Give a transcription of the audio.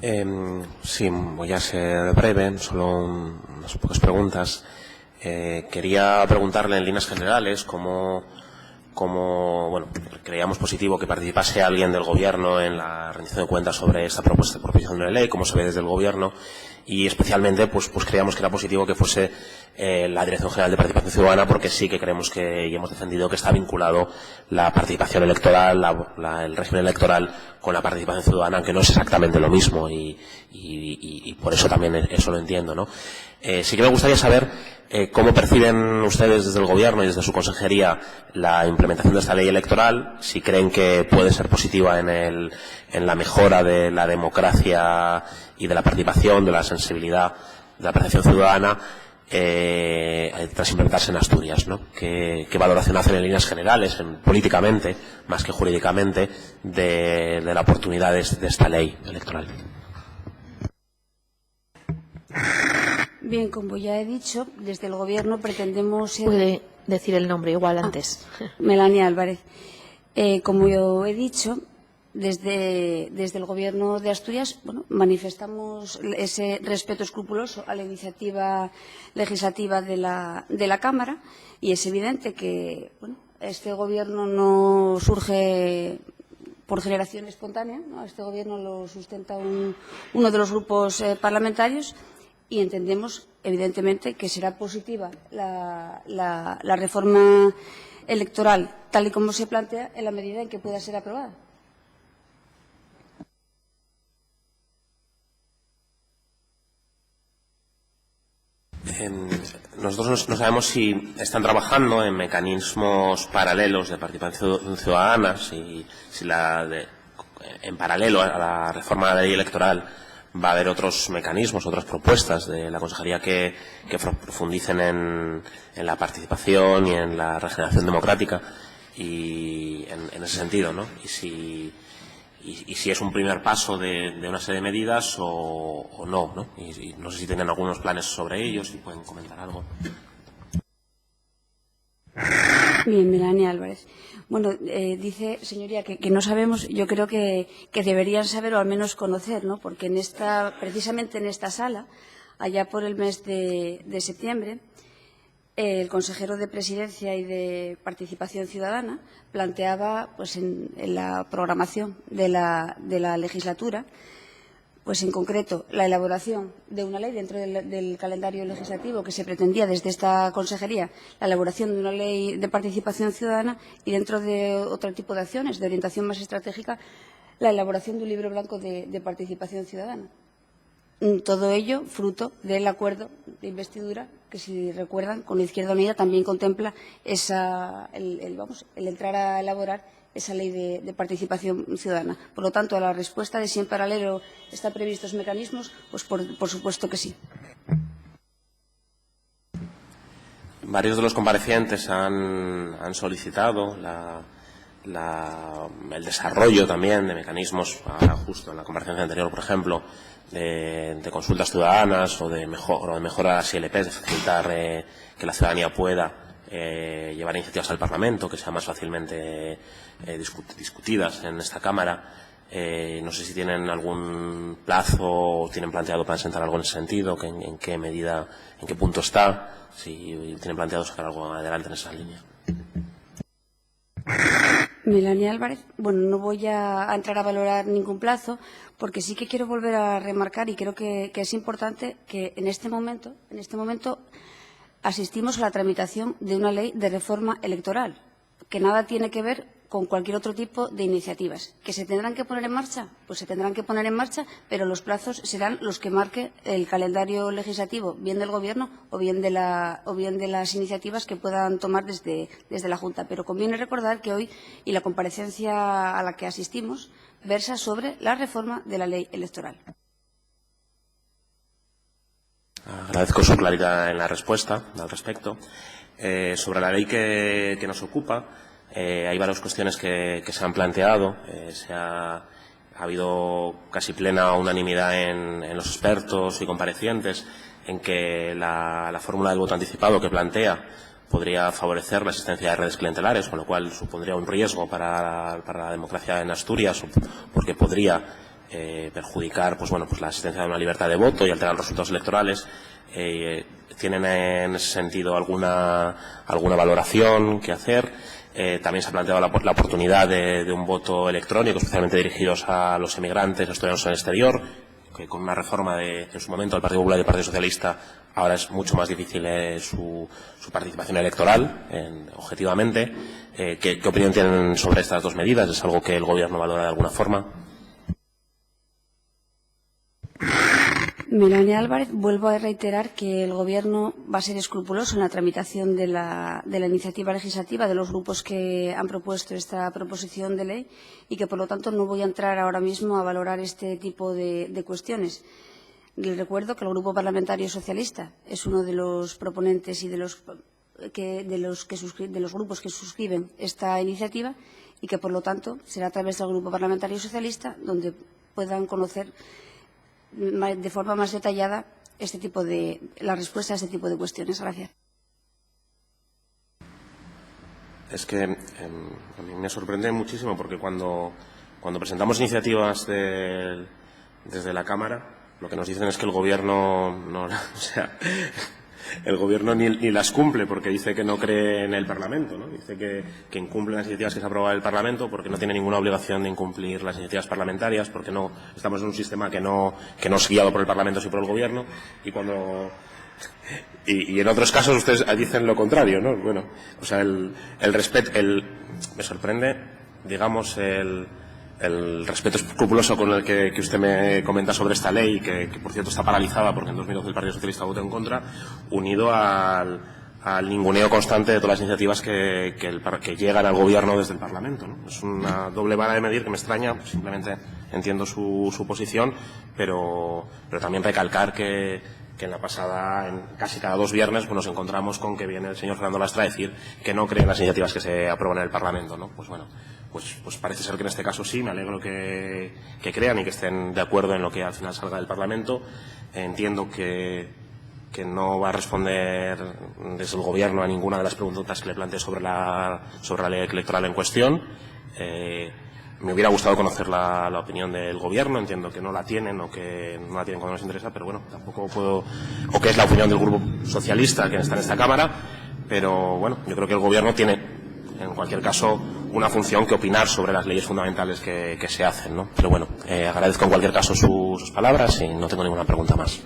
Sí, voy a ser breve, solo unas pocas preguntas. Quería preguntarle en líneas generales cómo, bueno, creíamos positivo que participase alguien del Gobierno en la rendición de cuentas sobre esta proposición de ley, cómo se ve desde el Gobierno, y especialmente pues creíamos que era positivo que fuese la Dirección General de Participación Ciudadana, porque sí que creemos que, y hemos defendido que está vinculado la participación electoral, el régimen electoral con la participación ciudadana, que no es exactamente lo mismo, y por eso también eso lo entiendo, ¿no? Sí que me gustaría saber cómo perciben ustedes desde el Gobierno y desde su consejería la implementación de esta ley electoral, si creen que puede ser positiva en la mejora de la democracia y de la participación, de la sensibilidad, de la percepción ciudadana, tras implementarse en Asturias, ¿no? ¿Qué valoración hacen en líneas generales, políticamente, más que jurídicamente, de la oportunidad de esta ley electoral? Bien, como ya he dicho, desde el Gobierno pretendemos... Puede decir el nombre igual antes. Melania Álvarez. Como yo he dicho, desde el Gobierno de Asturias manifestamos ese respeto escrupuloso a la iniciativa legislativa de la Cámara, y es evidente que este Gobierno no surge por generación espontánea, ¿no? Este Gobierno lo sustenta uno de los grupos parlamentarios, y entendemos, evidentemente, que será positiva la reforma electoral, tal y como se plantea, en la medida en que pueda ser aprobada. Nosotros no sabemos si están trabajando en mecanismos paralelos de participación ciudadana, en paralelo a la reforma de la ley electoral va a haber otros mecanismos, otras propuestas de la Consejería que profundicen en la participación y en la regeneración democrática, y en ese sentido, ¿no? Y si es un primer paso de una serie de medidas o no, ¿no? Y no sé si tienen algunos planes sobre ellos, si pueden comentar algo. Bien, Melania Álvarez. Bueno, dice, señoría, que no sabemos. Yo creo que deberían saber, o al menos conocer, ¿no? Porque precisamente en esta sala, allá por el mes de septiembre, el consejero de Presidencia y de Participación Ciudadana planteaba, en la programación de la legislatura, en concreto, la elaboración de una ley dentro del calendario legislativo que se pretendía desde esta consejería, la elaboración de una ley de participación ciudadana, y dentro de otro tipo de acciones de orientación más estratégica, la elaboración de un libro blanco de participación ciudadana. Todo ello fruto del acuerdo de investidura que, si recuerdan, con la Izquierda Unida también contempla el entrar a elaborar esa ley de participación ciudadana. Por lo tanto, a la respuesta de si en paralelo están previstos mecanismos, por supuesto que sí. Varios de los comparecientes han solicitado el desarrollo también de mecanismos, justo en la comparecencia anterior, por ejemplo, de consultas ciudadanas o de mejora de las ILPs, de facilitar que la ciudadanía pueda llevar iniciativas al Parlamento, que sean más fácilmente discutidas en esta Cámara. No sé si tienen algún plazo o tienen planteado presentar algo en ese sentido, en qué medida, en qué punto está, si tienen planteado sacar algo adelante en esa línea. Melania Álvarez, no voy a entrar a valorar ningún plazo, porque sí que quiero volver a remarcar, y creo que es importante, que en este momento asistimos a la tramitación de una ley de reforma electoral, que nada tiene que ver con cualquier otro tipo de iniciativas. ¿Que se tendrán que poner en marcha? Pues se tendrán que poner en marcha, pero los plazos serán los que marque el calendario legislativo, bien del Gobierno o bien de las iniciativas que puedan tomar desde la Junta. Pero conviene recordar que hoy, y la comparecencia a la que asistimos, versa sobre la reforma de la ley electoral. Agradezco su claridad en la respuesta al respecto. Sobre la ley que nos ocupa, hay varias cuestiones que se han planteado. Ha habido casi plena unanimidad en los expertos y comparecientes en que la fórmula del voto anticipado que plantea podría favorecer la existencia de redes clientelares, con lo cual supondría un riesgo para la democracia en Asturias, porque podría perjudicar pues la existencia de una libertad de voto y alterar los resultados electorales. ¿Tienen en ese sentido alguna valoración que hacer? También se ha planteado la oportunidad de un voto electrónico, especialmente dirigidos a los emigrantes, a estudiantes en el exterior, que con una reforma en su momento del Partido Popular y del Partido Socialista ahora es mucho más difícil su participación electoral, objetivamente. ¿Qué opinión tienen sobre estas dos medidas? ¿Es algo que el Gobierno valora de alguna forma? Melania Álvarez, vuelvo a reiterar que el Gobierno va a ser escrupuloso en la tramitación de la iniciativa legislativa de los grupos que han propuesto esta proposición de ley y que, por lo tanto, no voy a entrar ahora mismo a valorar este tipo de cuestiones. Les recuerdo que el Grupo Parlamentario Socialista es uno de los proponentes y de los grupos que suscriben esta iniciativa y que, por lo tanto, será a través del Grupo Parlamentario Socialista donde puedan conocer de forma más detallada la respuesta a este tipo de cuestiones. Gracias. Es que a mí me sorprende muchísimo porque cuando presentamos iniciativas desde la Cámara, lo que nos dicen es que el Gobierno el Gobierno ni las cumple porque dice que no cree en el Parlamento, ¿no? Dice que incumple las iniciativas que se aprueban en el Parlamento porque no tiene ninguna obligación de incumplir las iniciativas parlamentarias, porque no estamos en un sistema que no es guiado por el Parlamento sino por el Gobierno, y en otros casos ustedes dicen lo contrario, ¿no? Bueno, o sea, el respeto, me sorprende, digamos, el respeto escrupuloso con el que usted me comenta sobre esta ley, que por cierto está paralizada porque en 2012 el Partido Socialista votó en contra, unido al ninguneo constante de todas las iniciativas que llegan al Gobierno desde el Parlamento, ¿no? Es una doble vara de medir que me extraña. Simplemente entiendo su posición, pero también recalcar que en la pasada, casi cada 2 viernes, nos encontramos con que viene el señor Fernando Lastra a decir que no cree en las iniciativas que se aprueban en el Parlamento, ¿no? Pues parece ser que en este caso sí. Me alegro que crean y que estén de acuerdo en lo que al final salga del Parlamento. Entiendo que no va a responder desde el Gobierno a ninguna de las preguntas que le planteé sobre la ley electoral en cuestión. Me hubiera gustado conocer la opinión del Gobierno. Entiendo que no la tienen o que no la tienen cuando nos interesa, pero bueno, tampoco puedo, o que es la opinión del Grupo Socialista que está en esta Cámara, pero bueno, yo creo que el Gobierno tiene, en cualquier caso, una función que opinar sobre las leyes fundamentales que se hacen, ¿no? Pero bueno, agradezco en cualquier caso sus palabras y no tengo ninguna pregunta más.